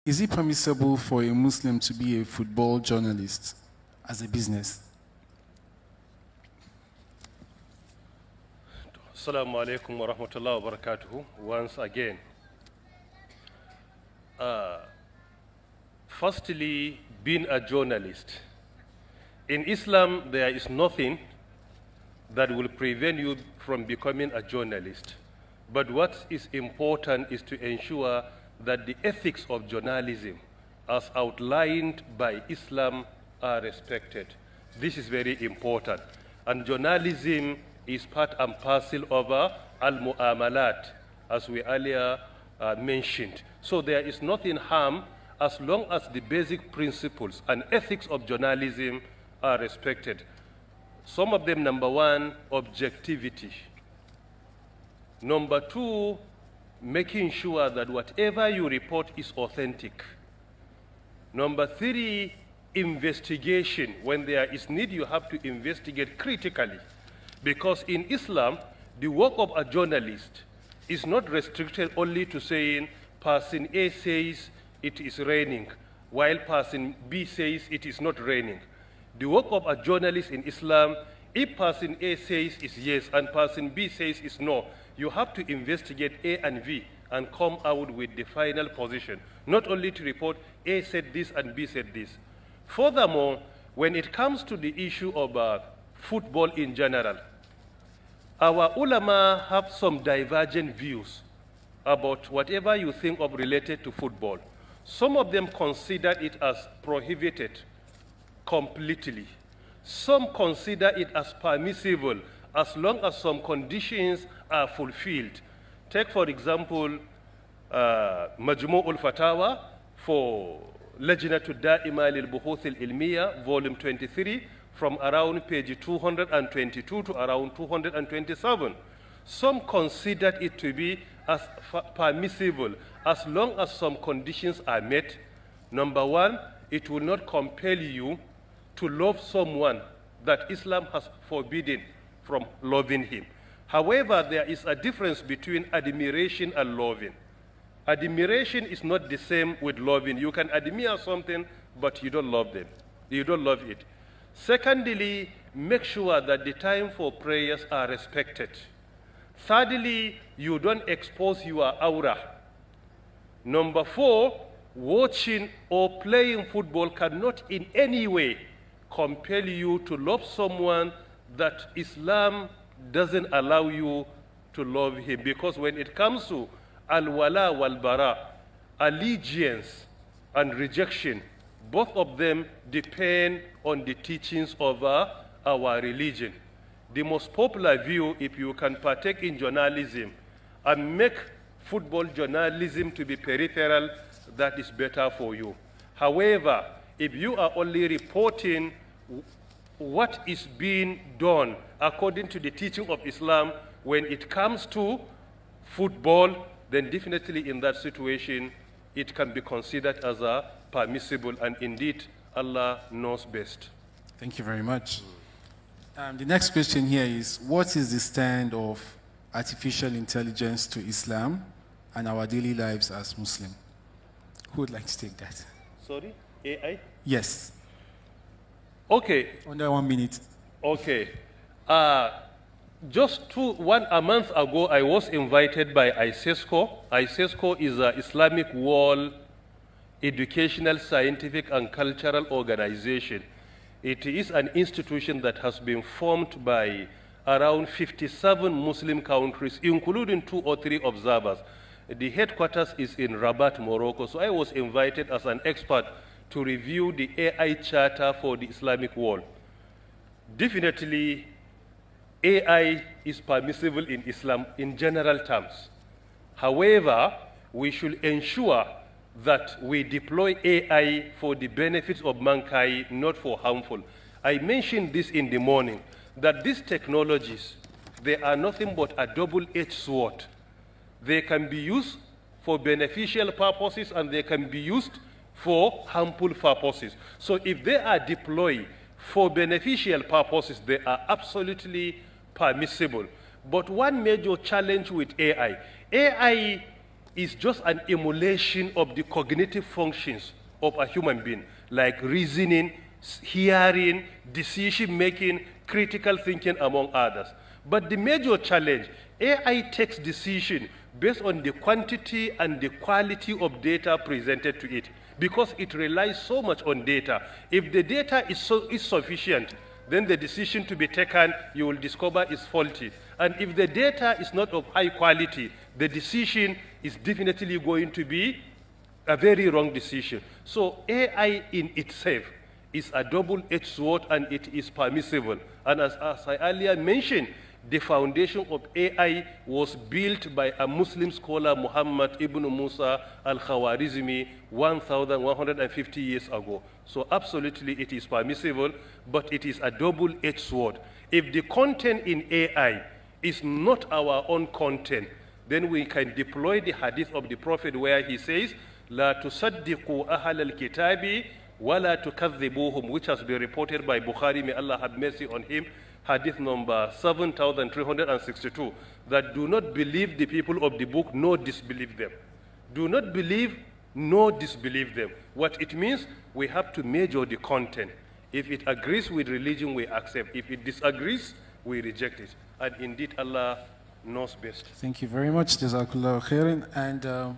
Is it permissible for a Muslim to be a football journalist as a business? Assalamu alaikum wa rahmatullahi wa barakatuhu. Once again, firstly, being a journalist. In Islam, there is nothing that will prevent you from becoming a journalist. But what is important is to ensure that the ethics of journalism, as outlined by Islam, are respected. This is very important. And journalism is part and parcel of al-mu'amalat, as we earlier mentioned. So there is nothing harm as long as the basic principles and ethics of journalism are respected. Some of them: number one, objectivity. Number two, making sure that whatever you report is authentic. Number three, investigation. When there is need, you have to investigate critically. Because in Islam, the work of a journalist is not restricted only to saying person A says it is raining, while person B says it is not raining. The work of a journalist in Islam, if person A says is yes and person B says is no, you have to investigate A and B and come out with the final position, not only to report A said this and B said this. Furthermore, when it comes to the issue of football in general, our ulama have some divergent views about whatever you think of related to football. Some of them consider it as prohibited completely. Some consider it as permissible as long as some conditions are fulfilled. Take, for example, Majmu'ul Fatawa for Lajnatul Da'ima lil Buhuth al-Ilmiya, volume 23, from around page 222 to around 227. Some considered it to be as permissible as long as some conditions are met. Number one, it will not compel you to love someone that Islam has forbidden from loving him. However, there is a difference between admiration and loving. Admiration is not the same with loving. You can admire something, but you don't love them. You don't love it. Secondly, make sure that the time for prayers are respected. Thirdly, you don't expose your aura. Number four, watching or playing football cannot in any way compel you to love someone that Islam doesn't allow you to love him. Because when it comes to al-wala wal-bara, allegiance and rejection, both of them depend on the teachings of our religion. The most popular view, if you can partake in journalism and make football journalism to be peripheral, that is better for you. However, if you are only reporting what is being done according to the teaching of Islam when it comes to football, then definitely in that situation, it can be considered as a permissible, and indeed, Allah knows best. Thank you very much. The next question here is, what is the stand of artificial intelligence to Islam and our daily lives as Muslim? Who would like to take that? Sorry, AI? Yes. Okay. Under 1 minute. Okay. Just a month ago, I was invited by ISESCO. ISESCO is an Islamic World Educational, Scientific, and Cultural Organization. It is an institution that has been formed by around 57 Muslim countries, including 2 or 3 observers. The headquarters is in Rabat, Morocco. So I was invited as an expert to review the AI Charter for the Islamic world. Definitely, AI is permissible in Islam in general terms. However, we should ensure that we deploy AI for the benefits of mankind, not for harmful. I mentioned this in the morning, that these technologies, they are nothing but a double-edged sword. They can be used for beneficial purposes and they can be used for harmful purposes. So if they are deployed for beneficial purposes, they are absolutely permissible. But one major challenge with AI is just an emulation of the cognitive functions of a human being, like reasoning, hearing, decision-making, critical thinking, among others. But the major challenge, AI takes decision based on the quantity and the quality of data presented to it, because it relies so much on data. If the data is sufficient, then the decision to be taken, you will discover, is faulty. And if the data is not of high quality, the decision is definitely going to be a very wrong decision. So AI in itself is a double-edged sword, and it is permissible. And as I earlier mentioned, the foundation of AI was built by a Muslim scholar, Muhammad ibn Musa al-Khawarizmi, 1,150 years ago. So absolutely it is permissible, but it is a double-edged sword. If the content in AI is not our own content, then we can deploy the hadith of the Prophet where he says, لا تصدقوا أهل الكتاب ولا تكذبوهم, which has been reported by Bukhari, may Allah have mercy on him, hadith number 7,362, that do not believe the people of the book, nor disbelieve them. Do not believe, nor disbelieve them. What it means, we have to measure the content. If it agrees with religion, we accept. If it disagrees, we reject it. And indeed, Allah knows best. Thank you very much. Jazakallah khairan. And